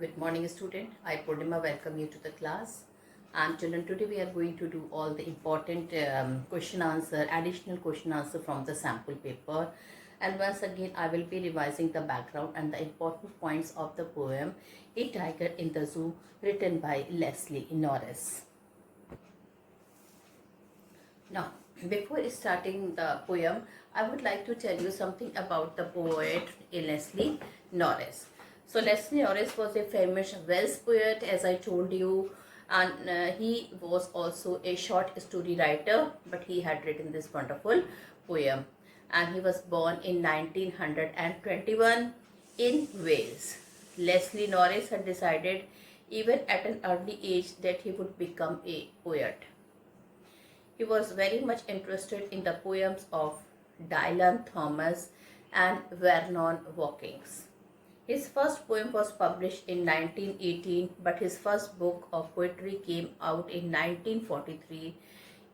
Good morning, student. I, Purnima, welcome you to the class. And children, today we are going to do all the important question answer, additional question answer from the sample paper. And once again, I will be revising the background and the important points of the poem A Tiger in the Zoo, written by Leslie Norris. Now, before starting the poem, I would like to tell you something about the poet Leslie Norris. So Leslie Norris was a famous Welsh poet, as I told you, and he was also a short story writer, but he had written this wonderful poem. And he was born in 1921 in Wales. Leslie Norris had decided even at an early age that he would become a poet. He was very much interested in the poems of Dylan Thomas and Vernon Hawkins. His first poem was published in 1918, but his first book of poetry came out in 1943.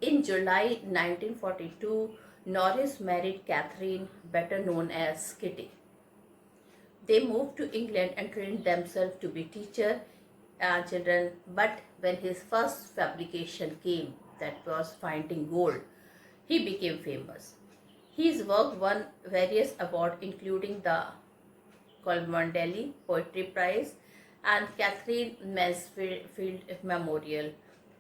In July 1942, Norris married Catherine, better known as Kitty. They moved to England and trained themselves to be teacher and children, but when his first publication came, that was Finding Gold, he became famous. His work won various awards including the Colmondelli Poetry Prize and Catherine Mansfield Memorial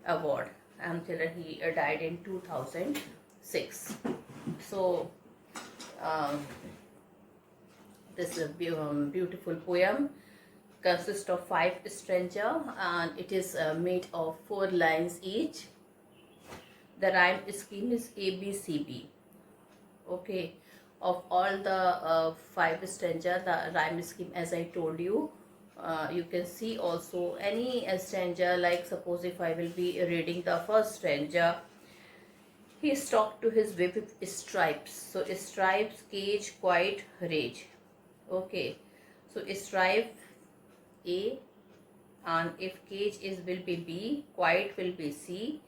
Award until he died in 2006. So this is a beautiful poem, consists of 5 stanzas and it is made of 4 lines each. The rhyme scheme is ABCB. Okay, of all the 5 stanza, the rhyme scheme, as I told you, you can see also any stanza. Like suppose if I will be reading the first stanza, he stalked to his whip with stripes. So stripes, cage, quiet, rage. Okay, so stripe A, and if cage is will be B, quiet will be C,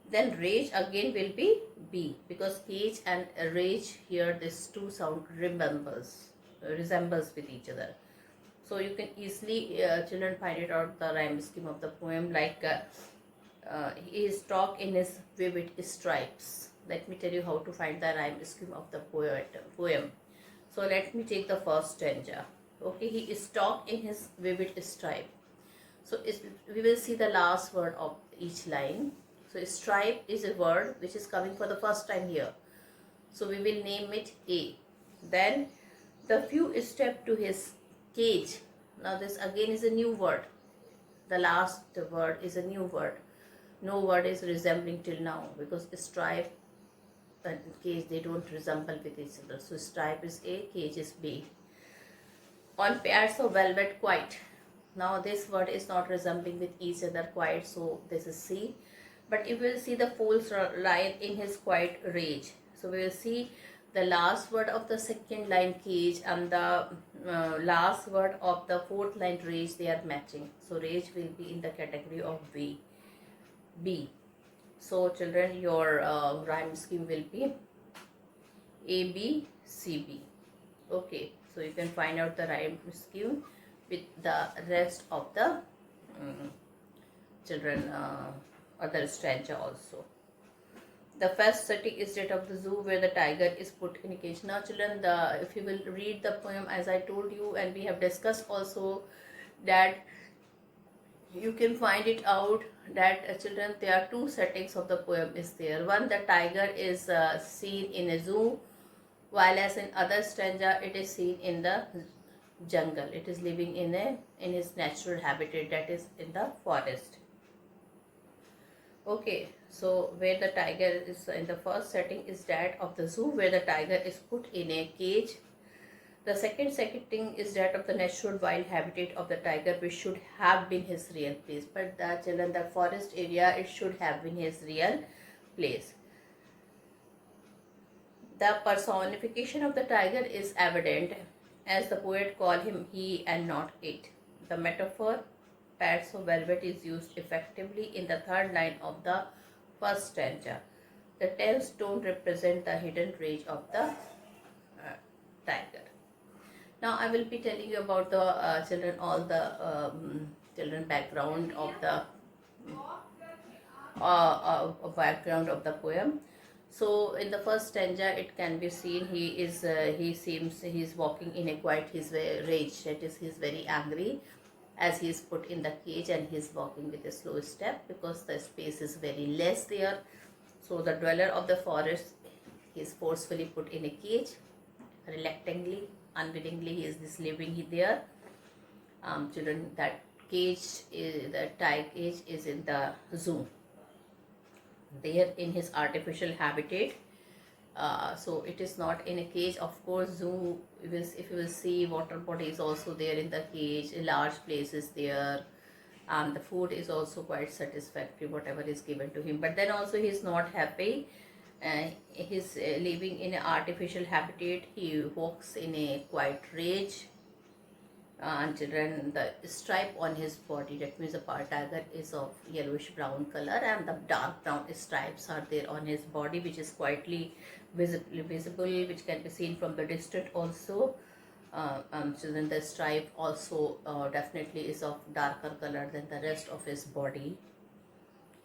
then rage again will be B, because cage and rage here, this two sound resembles with each other. So you can easily children find it out the rhyme scheme of the poem, like he is talk in his vivid stripes. Let me tell you how to find the rhyme scheme of the poem. So let me take the first stanza. Okay, he is talk in his vivid stripe. So we will see the last word of each line. So stripe is a word which is coming for the first time here. So we will name it A. Then the few step to his cage. Now this again is a new word. The last word is a new word. No word is resembling till now, because stripe and cage, they don't resemble with each other. So stripe is A, cage is B. On pairs of velvet, quiet. Now this word is not resembling with each other, quiet, so this is C. But you will see the false line in his quiet rage. So we will see the last word of the second line, cage, and the last word of the fourth line, rage, they are matching. So rage will be in the category of B. So children, your rhyme scheme will be A, B, C, B. Okay, so you can find out the rhyme scheme with the rest of the children other stanza also. The first setting is that of the zoo where the tiger is put in a cage. Now children, if you will read the poem, as I told you, and we have discussed also, that you can find it out that children, there are 2 settings of the poem is there. One, the tiger is seen in a zoo, while as in other stanza it is seen in the jungle. It is living in his natural habitat, that is in the forest. Okay, so where the tiger is in the first setting is that of the zoo where the tiger is put in a cage. The second setting is that of the natural wild habitat of the tiger, which should have been his real place. But the children, the forest area, it should have been his real place. The personification of the tiger is evident, as the poet called him he and not it. The metaphor pads of velvet is used effectively in the third line of the first stanza. The tails don't represent the hidden rage of the tiger. Now I will be telling you about the children, all the children background of the background of the poem. So in the first stanza, it can be seen he seems he's walking in a quiet his rage. That is, he's very angry as he is put in the cage and he's walking with a slow step because the space is very less there. So the dweller of the forest is forcefully put in a cage, reluctantly, unwillingly. He is living there. Children, that cage, the tiger cage is in the zoo. There in his artificial habitat. So it is not in a cage. Of course, zoo, if you will see, water body is also there in the cage. A large place is there, and the food is also quite satisfactory, whatever is given to him. But then also he is not happy. He's living in an artificial habitat. He walks in a quiet rage. And children, the stripe on his body, that means the tiger is of yellowish brown color, and the dark brown stripes are there on his body, which is quietly visible, which can be seen from the distance also. Children, the stripe also definitely is of darker color than the rest of his body.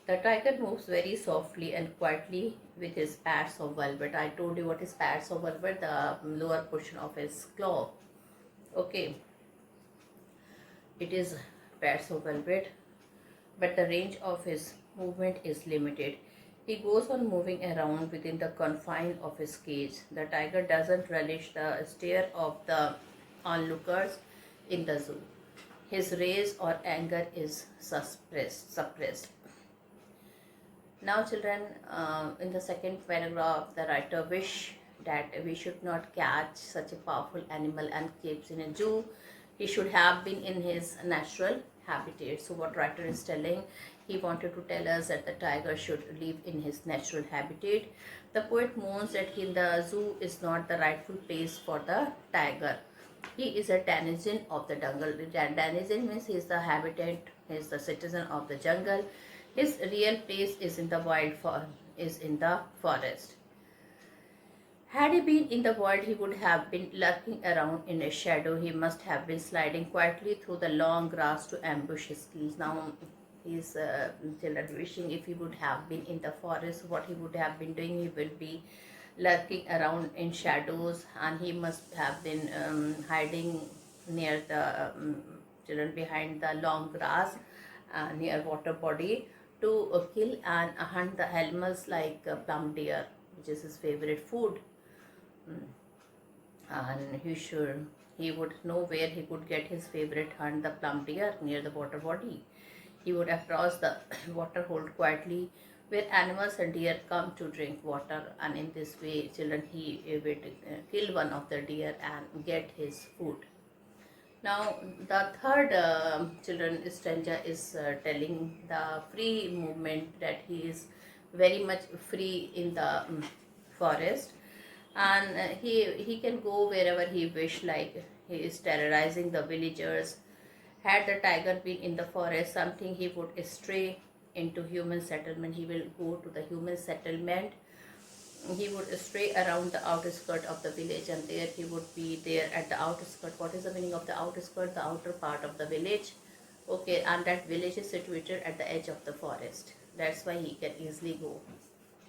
The tiger moves very softly and quietly with his pads of velvet. I told you what is pads of velvet, the lower portion of his claw. Okay. It is pads of velvet, but the range of his movement is limited. He goes on moving around within the confine of his cage. The tiger doesn't relish the stare of the onlookers in the zoo. His rage or anger is suppressed. Now children, in the second paragraph, the writer wish that we should not catch such a powerful animal and keeps in a zoo. He should have been in his natural habitat. So what writer is telling, he wanted to tell us that the tiger should live in his natural habitat. The poet mourns that in the zoo is not the rightful place for the tiger. He is a denizen of the jungle. Denizen means he is the habitant, he is the citizen of the jungle. His real place is in the forest. Had he been in the wild, he would have been lurking around in a shadow. He must have been sliding quietly through the long grass to ambush his kills. Now, he's children wishing if he would have been in the forest, what he would have been doing, he will be lurking around in shadows, and he must have been hiding near the children behind the long grass near water body to kill and hunt the animals like plum deer, which is his favorite food. And he would know where he could get his favorite hunt, the plum deer, near the water body. He would approach the water hole quietly where animals and deer come to drink water, and in this way children he would kill one of the deer and get his food. Now the third children stanza is telling the free movement, that he is very much free in the forest, and he can go wherever he wish, like he is terrorizing the villagers. Had the tiger been in the forest, something he would stray into human settlement. He will go to the human settlement. He would stray around the outer skirt of the village, and there he would be there at the outer skirt. What is the meaning of the outer skirt? The outer part of the village. Okay, and that village is situated at the edge of the forest. That's why he can easily go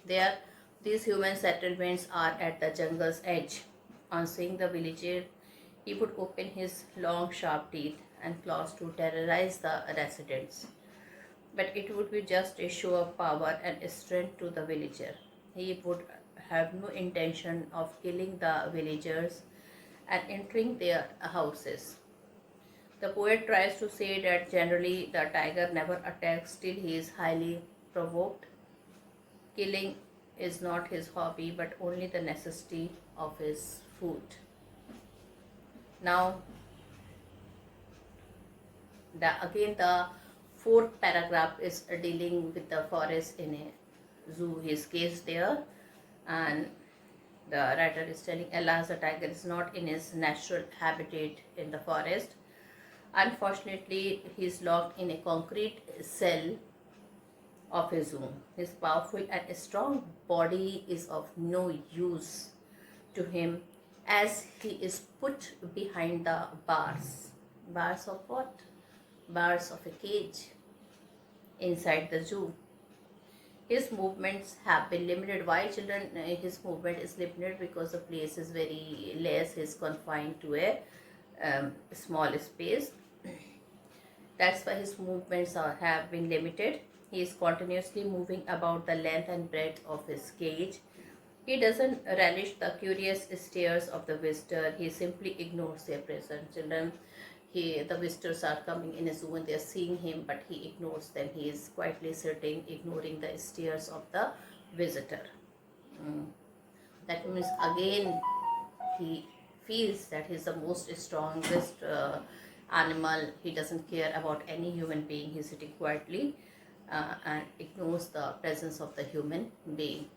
there. These human settlements are at the jungle's edge. On seeing the villager, he would open his long sharp teeth and claws to terrorize the residents. But it would be just a show of power and strength to the villager. He would have no intention of killing the villagers and entering their houses. The poet tries to say that generally the tiger never attacks, still he is highly provoked. Killing is not his hobby, but only the necessity of his food. Now, the fourth paragraph is dealing with the forest in a zoo. He is caged there, and the writer is telling, alas, the tiger is not in his natural habitat in the forest. Unfortunately, he is locked in a concrete cell of his zoo. His powerful and strong body is of no use to him. as he is put behind the bars. Bars of what? Bars of a cage inside the zoo. His movements have been limited. Why, children? His movement is limited because the place is very less. He is confined to a small space. That's why his movements have been limited. He is continuously moving about the length and breadth of his cage. He doesn't relish the curious stares of the visitor. He simply ignores their presence. Children, the visitors are coming in a zoo and they are seeing him, but he ignores them. He is quietly sitting, ignoring the stares of the visitor. That means again he feels that he's the most strongest animal. He doesn't care about any human being. He's sitting quietly and ignores the presence of the human being.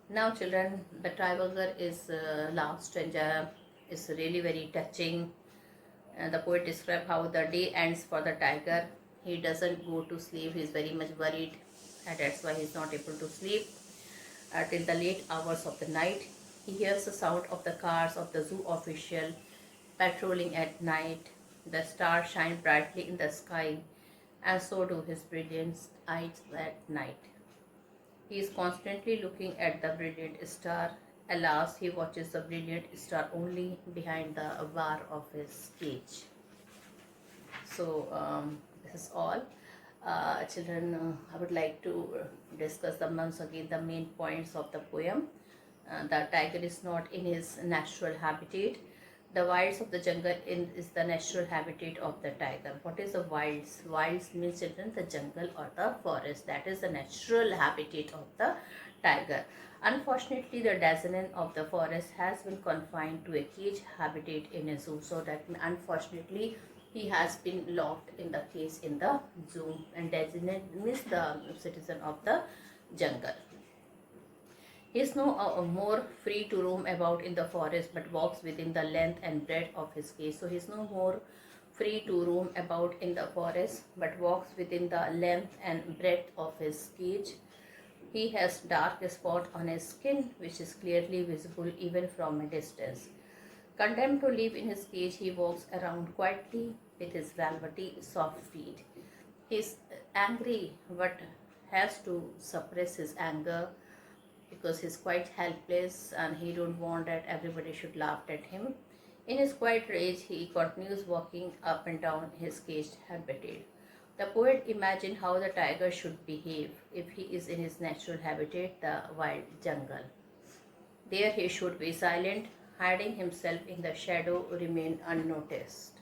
Now, children, the tiger is last and is really very touching. The poet describes how the day ends for the tiger. He doesn't go to sleep. He's very much worried, and that's why he's not able to sleep till the late hours of the night. He hears the sound of the cars of the zoo official patrolling at night. The stars shine brightly in the sky, and so do his brilliant eyes at night. He is constantly looking at the brilliant star. Alas, he watches the brilliant star only behind the bar of his cage. So, this is all. Children, I would like to discuss once again the main points of the poem. The tiger is not in his natural habitat. The wilds of the jungle is the natural habitat of the tiger. What is the wilds? Wilds means, children, the jungle or the forest. That is the natural habitat of the tiger. Unfortunately, the denizens of the forest has been confined to a cage habitat in a zoo. So that unfortunately he has been locked in the cage in the zoo, and denizens means the citizen of the jungle. He is no more free to roam about in the forest, but walks within the length and breadth of his cage. So he is no more free to roam about in the forest, but walks within the length and breadth of his cage. He has dark spot on his skin, which is clearly visible even from a distance. Condemned to live in his cage, he walks around quietly with his velvety, soft feet. He is angry, but has to suppress his anger because he's quite helpless and he don't want that everybody should laugh at him. In his quiet rage, he continues walking up and down his caged habitat. The poet imagined how the tiger should behave if he is in his natural habitat, the wild jungle. There he should be silent, hiding himself in the shadow, remain unnoticed.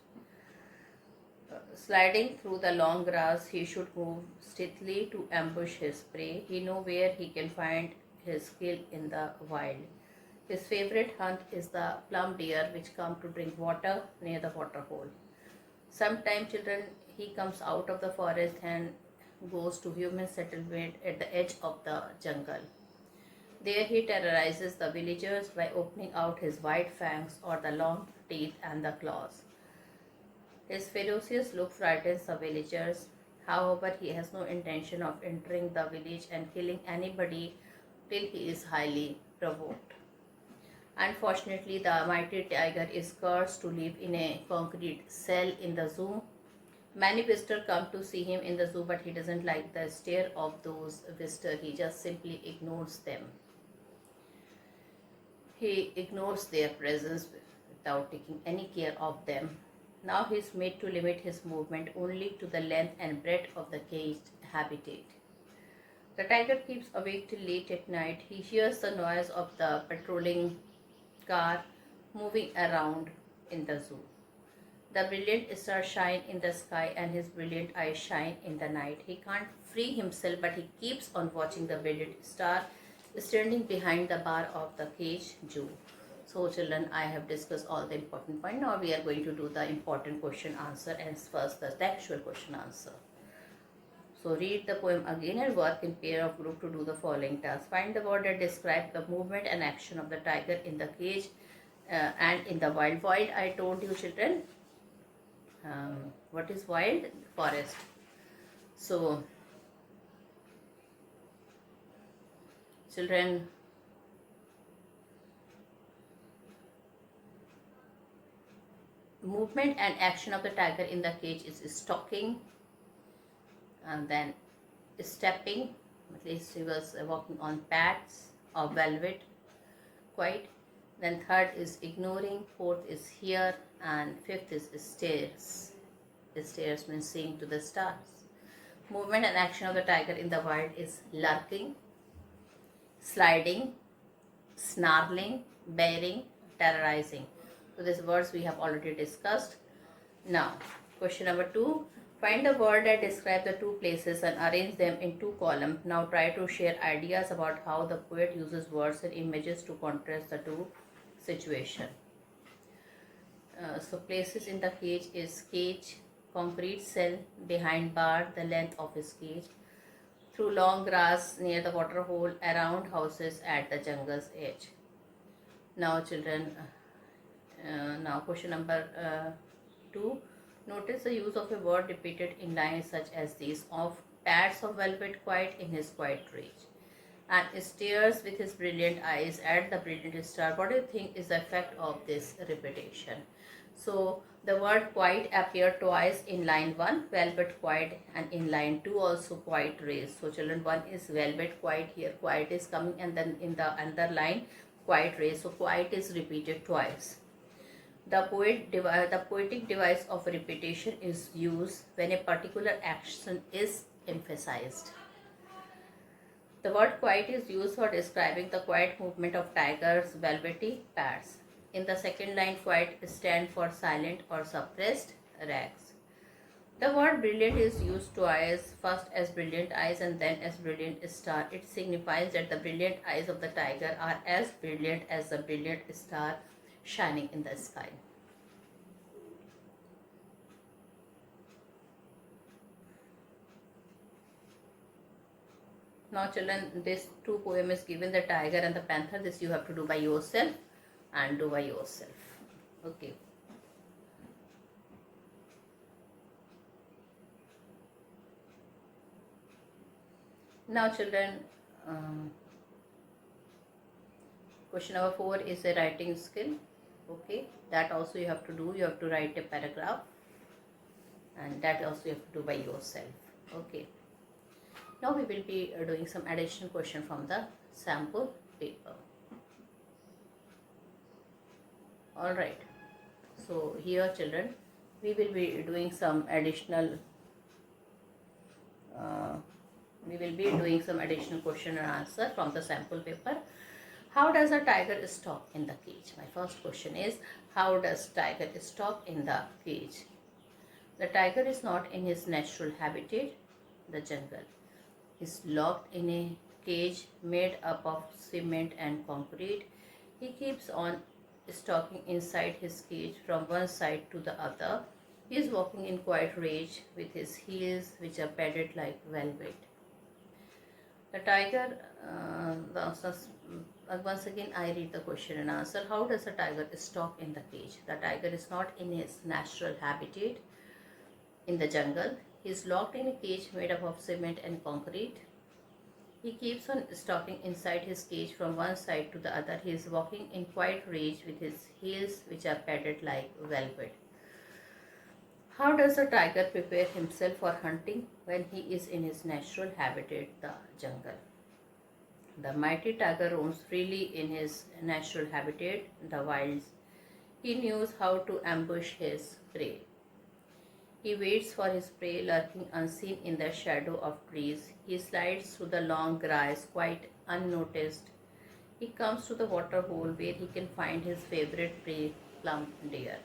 Sliding through the long grass, he should move stealthily to ambush his prey. He knows where he can find his kill in the wild. His favorite hunt is the plum deer, which come to drink water near the water hole. Sometimes, children, he comes out of the forest and goes to human settlement at the edge of the jungle. There he terrorizes the villagers by opening out his wide fangs or the long teeth and the claws. His ferocious look frightens the villagers. However, he has no intention of entering the village and killing anybody till he is highly provoked. Unfortunately, the mighty tiger is cursed to live in a concrete cell in the zoo. Many visitors come to see him in the zoo, but he doesn't like the stare of those visitors. He just simply ignores them. He ignores their presence without taking any care of them. Now he is made to limit his movement only to the length and breadth of the caged habitat. The tiger keeps awake till late at night. He hears the noise of the patrolling car moving around in the zoo. The brilliant stars shine in the sky and his brilliant eyes shine in the night. He can't free himself, but he keeps on watching the brilliant star standing behind the bar of the cage zoo. So, children, I have discussed all the important points. Now we are going to do the important question answer, and first the textual question answer. So read the poem again and work in pair of group to do the following tasks. Find the word that describe the movement and action of the tiger in the cage and in the wild. Wild, I told you, children. What is wild? Forest. So, children, movement and action of the tiger in the cage is stalking, and then stepping, at least he was walking on pads or velvet, quite. Then third is ignoring, fourth is here, and fifth is stairs. Stairs means seeing to the stars. Movement and action of the tiger in the wild is lurking, sliding, snarling, bearing, terrorizing. So these words we have already discussed. Now, question number 2. Find the word that describe the two places and arrange them in two columns. Now try to share ideas about how the poet uses words and images to contrast the two situations. So places in the cage is cage, concrete cell, behind bar, the length of his cage, through long grass near the water hole, around houses at the jungle's edge. Now children, now question number 2. Notice the use of a word repeated in lines such as these: of pads of velvet quiet in his quiet reach, and stares with his brilliant eyes at the brilliant star. What do you think is the effect of this repetition? So the word quiet appeared twice in line 1, velvet quiet, and in line 2 also quiet raised. So children, one is velvet quiet, here quiet is coming, and then in the other line quiet raised. So quiet is repeated twice. The poetic device of repetition is used when a particular action is emphasized. The word quiet is used for describing the quiet movement of tiger's velvety pads. In the second line, quiet stands for silent or suppressed rags. The word brilliant is used twice, first as brilliant eyes and then as brilliant star. It signifies that the brilliant eyes of the tiger are as brilliant as the brilliant star shining in the sky. Now children, this two poem is given, the tiger and the panther. This you have to do by yourself and do by yourself. Okay. Now children, question number 4 is a writing skill. Okay, that also you have to do. You have to write a paragraph, and that also you have to do by yourself. Okay. Now we will be doing some additional question from the sample paper. Alright, so here children, we will be doing some additional question and answer from the sample paper. How does a tiger stalk in the cage? My first question is, how does tiger stalk in the cage? The tiger is not in his natural habitat, the jungle. He is locked in a cage made up of cement and concrete. He keeps on stalking inside his cage from one side to the other. He is walking in quiet rage with his heels which are padded like velvet. The tiger, once again I read the question and answer. How does a tiger stalk in the cage? The tiger is not in his natural habitat in the jungle. He is locked in a cage made up of cement and concrete. He keeps on stalking inside his cage from one side to the other. He is walking in quiet rage with his heels which are padded like velvet. How does a tiger prepare himself for hunting when he is in his natural habitat, the jungle? The mighty tiger roams freely in his natural habitat, the wilds. He knows how to ambush his prey. He waits for his prey lurking unseen in the shadow of trees. He slides through the long grass quite unnoticed. He comes to the water hole where he can find his favorite prey, plump deer.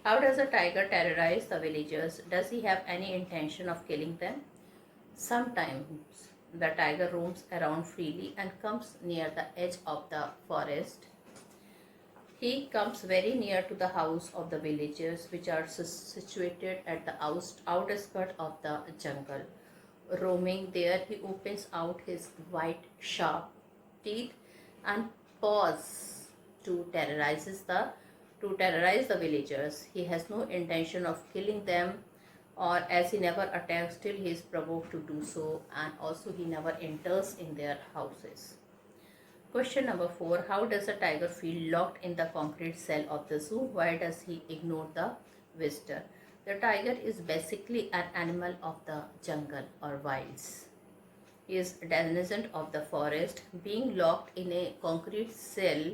How does a tiger terrorize the villagers? Does he have any intention of killing them? Sometimes the tiger roams around freely and comes near the edge of the forest. He comes very near to the house of the villagers which are situated at the outer skirt of the jungle. Roaming there, he opens out his white sharp teeth and paws to terrorize the villagers. He has no intention of killing them, or as he never attacks till he is provoked to do so, and also he never enters in their houses. Question number 4. How does a tiger feel locked in the concrete cell of the zoo? Why does he ignore the visitor? The tiger is basically an animal of the jungle or wilds. He is a denizen of the forest. Being locked in a concrete cell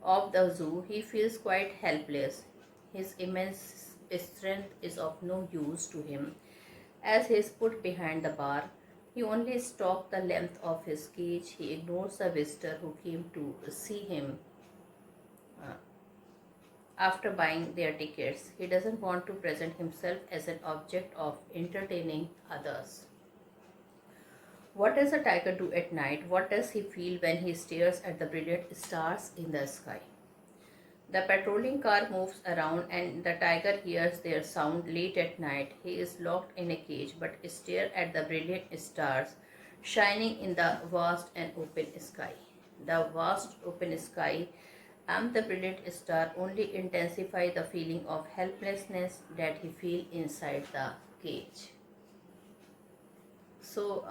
of the zoo, he feels quite helpless. His immense strength is of no use to him. As he is put behind the bar, he only stalks the length of his cage. He ignores the visitor who came to see him uh, after buying their tickets. He doesn't want to present himself as an object of entertaining others. What does a tiger do at night? What does he feel when he stares at the brilliant stars in the sky? The patrolling car moves around and the tiger hears their sound late at night. He is locked in a cage but stares at the brilliant stars shining in the vast and open sky. The vast open sky and the brilliant star only intensify the feeling of helplessness that he feels inside the cage. So,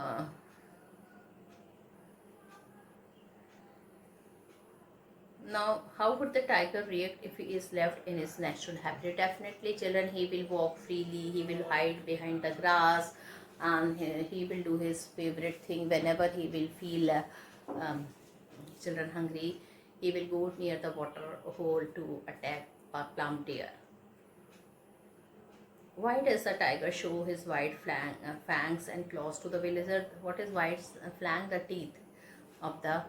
now, how would the tiger react if he is left in his natural habitat? Definitely, children, he will walk freely, he will hide behind the grass, and he will do his favorite thing whenever he will feel children hungry. He will go near the water hole to attack a plump deer. Why does the tiger show his wide fangs and claws to the villager? What is wide fang? The teeth of the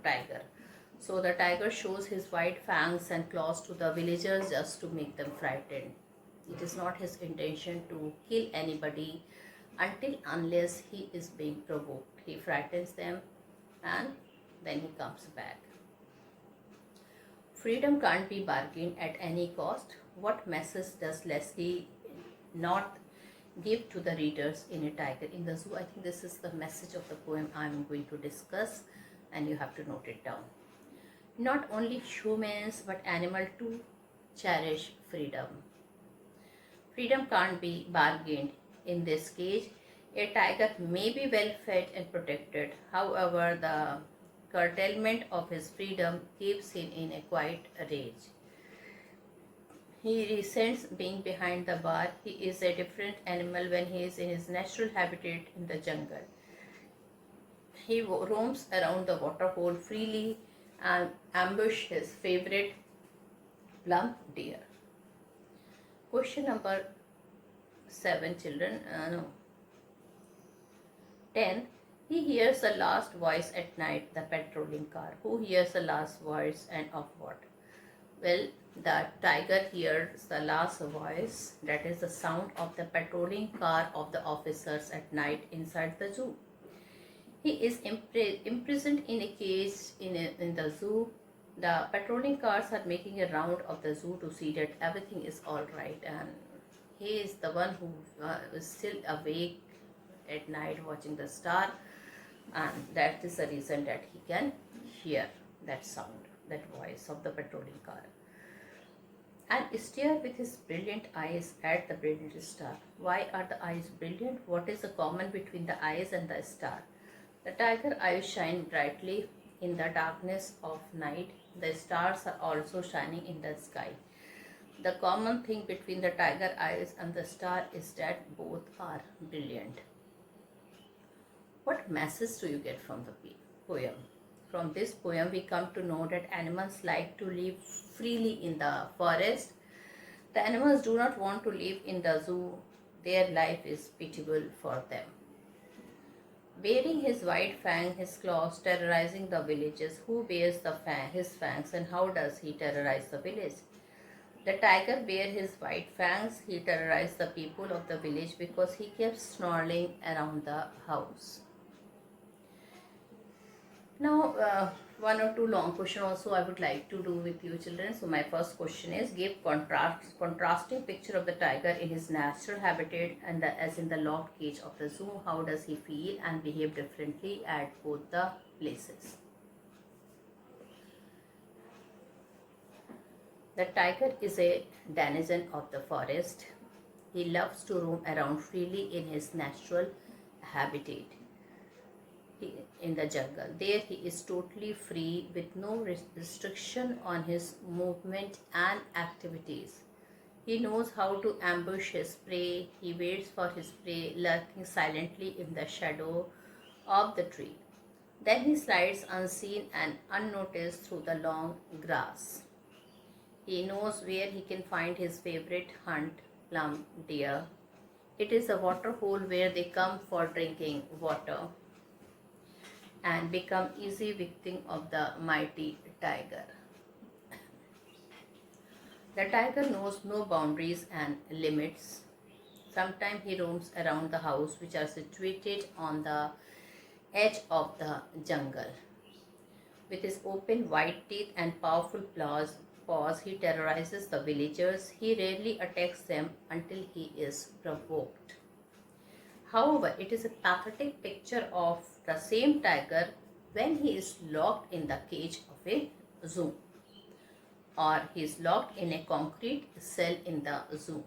tiger. So the tiger shows his wide fangs and claws to the villagers just to make them frightened. It is not his intention to kill anybody unless he is being provoked. He frightens them and then he comes back. Freedom can't be bargained at any cost. What message does Leslie not give to the readers in A Tiger in the Zoo? I think this is the message of the poem I am going to discuss, and you have to note it down. Not only humans but animals too cherish freedom. Freedom can't be bargained in this cage. A tiger may be well fed and protected. However, the curtailment of his freedom keeps him in a quiet rage. He resents being behind the bar. He is a different animal when he is in his natural habitat in the jungle. He roams around the waterhole freely and ambush his favorite plump deer. Question number 7, children. 10. He hears the last voice at night, the patrolling car. Who hears the last voice and of what? Well, the tiger hears the last voice, that is the sound of the patrolling car of the officers at night inside the zoo. He is imprisoned in a cage in the zoo. The patrolling cars are making a round of the zoo to see that everything is all right, and he is the one who is still awake at night watching the star, and that is the reason that he can hear that sound, that voice of the patrolling car, and stare with his brilliant eyes at the brilliant star. Why are the eyes brilliant? What is the common between the eyes and the star? The tiger eyes shine brightly in the darkness of night. The stars are also shining in the sky. The common thing between the tiger eyes and the star is that both are brilliant. What message do you get from the poem? From this poem, we come to know that animals like to live freely in the forest. The animals do not want to live in the zoo. Their life is pitiable for them. Bearing his wide fang, his claws, terrorizing the villages. Who bears his fangs, and how does he terrorize the village? The tiger bears his white fangs. He terrorized the people of the village because he kept snarling around the house. Now, one or two long questions also I would like to do with you, children. So my first question is, give contrasting picture of the tiger in his natural habitat and as in the locked cage of the zoo. How does he feel and behave differently at both the places? The tiger is a denizen of the forest. He loves to roam around freely in his natural habitat. in the jungle. There he is totally free with no restriction on his movement and activities. He knows how to ambush his prey. He waits for his prey, lurking silently in the shadow of the tree. Then he slides unseen and unnoticed through the long grass. He knows where he can find his favorite hunt, plum deer. It is a water hole where they come for drinking water and become easy victim of the mighty tiger. The tiger knows no boundaries and limits. Sometimes he roams around the house which are situated on the edge of the jungle. With his open white teeth and powerful paws, he terrorizes the villagers. He rarely attacks them until he is provoked. However, it is a pathetic picture of the same tiger when he is locked in the cage of a zoo, or he is locked in a concrete cell in the zoo.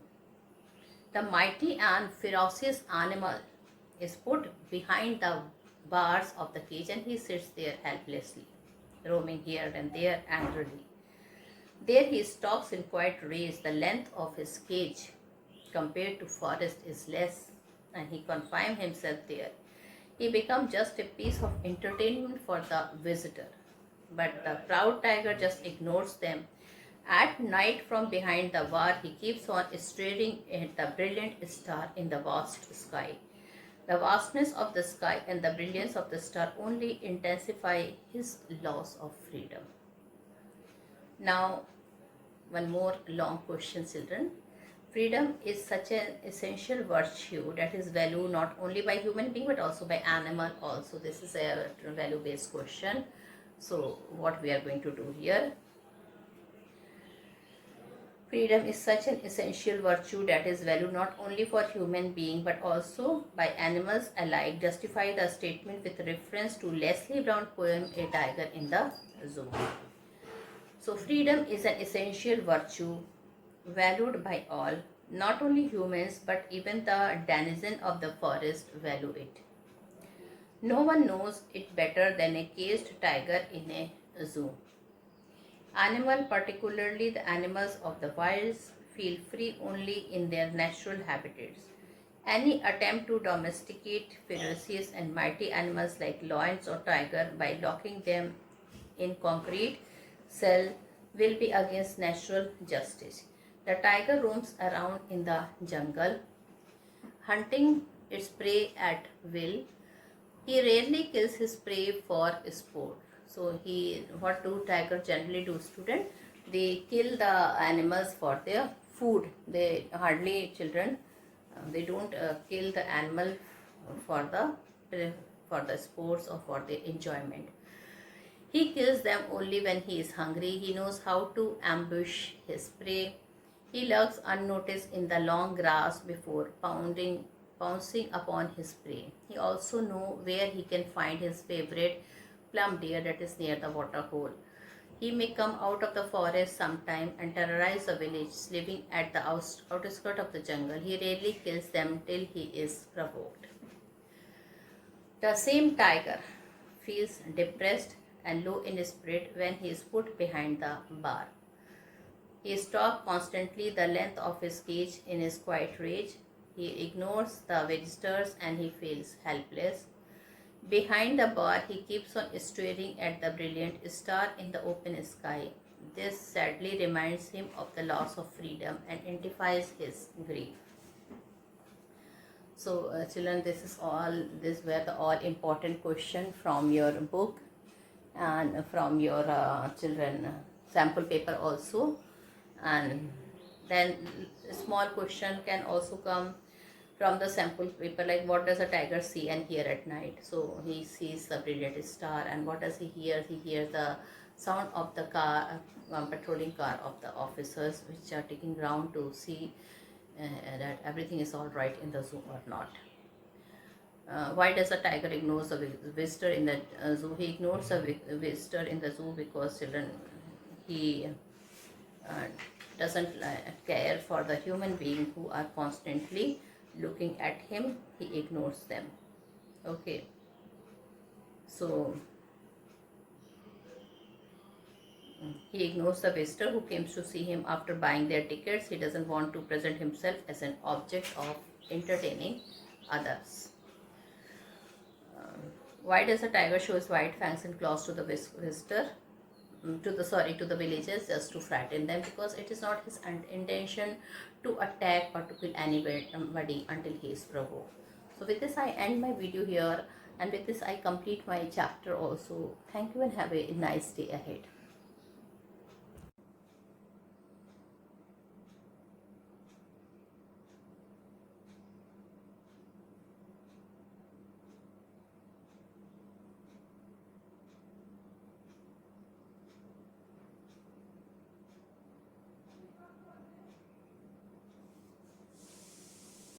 The mighty and ferocious animal is put behind the bars of the cage and he sits there helplessly, roaming here and there angrily. There he stalks in quiet rage. The length of his cage compared to forest is less, and he confines himself there. He becomes just a piece of entertainment for the visitor. But the proud tiger just ignores them. At night, from behind the bar, he keeps on staring at the brilliant star in the vast sky. The vastness of the sky and the brilliance of the star only intensify his loss of freedom. Now, one more long question, children. Freedom is such an essential virtue that is valued not only by human being but also by animal also. This is a value-based question. So, what we are going to do here? Freedom is such an essential virtue that is valued not only for human being but also by animals alike. Justify the statement with reference to Leslie Brown's poem A Tiger in the Zoo. So freedom is an essential virtue valued by all, not only humans but even the denizen of the forest value it. No one knows it better than a caged tiger in a zoo. Animals, particularly the animals of the wilds, feel free only in their natural habitats. Any attempt to domesticate ferocious and mighty animals like lions or tiger by locking them in concrete cell will be against natural justice. The tiger roams around in the jungle, hunting its prey at will. He rarely kills his prey for sport. So what do tigers generally do, student? They kill the animals for their food. They hardly, children, they don't kill the animal for the sports or for the enjoyment. He kills them only when he is hungry. He knows how to ambush his prey. He lurks unnoticed in the long grass before pouncing upon his prey. He also knows where he can find his favorite plum deer that is near the water hole. He may come out of the forest sometime and terrorize the village living at the outskirts of the jungle. He rarely kills them till he is provoked. The same tiger feels depressed and low in spirit when he is put behind the bar. He stalks constantly the length of his cage in his quiet rage. He ignores the visitors and he feels helpless. Behind the bar, he keeps on staring at the brilliant star in the open sky. This sadly reminds him of the loss of freedom and intensifies his grief. So, children, these were the all important questions from your book and from your children sample paper also. And then a small question can also come from the sample paper, like what does a tiger see and hear at night? So he sees the brilliant star. And what does he hear? He hears the sound of the car, patrolling car of the officers which are taking round to see that everything is all right in the zoo or not. Why does a tiger ignore the visitor in the zoo? He ignores the visitor in the zoo because, children, he doesn't care for the human being who are constantly looking at him. He ignores them. Okay. So he ignores the visitor who comes to see him after buying their tickets. He doesn't want to present himself as an object of entertaining others. Why does a tiger show his white fangs and claws to the visitor? To the villagers, just to frighten them, because it is not his intention to attack or to kill anybody until he is provoked. So with this I end my video here, and with this I complete my chapter also. Thank you and have a nice day ahead.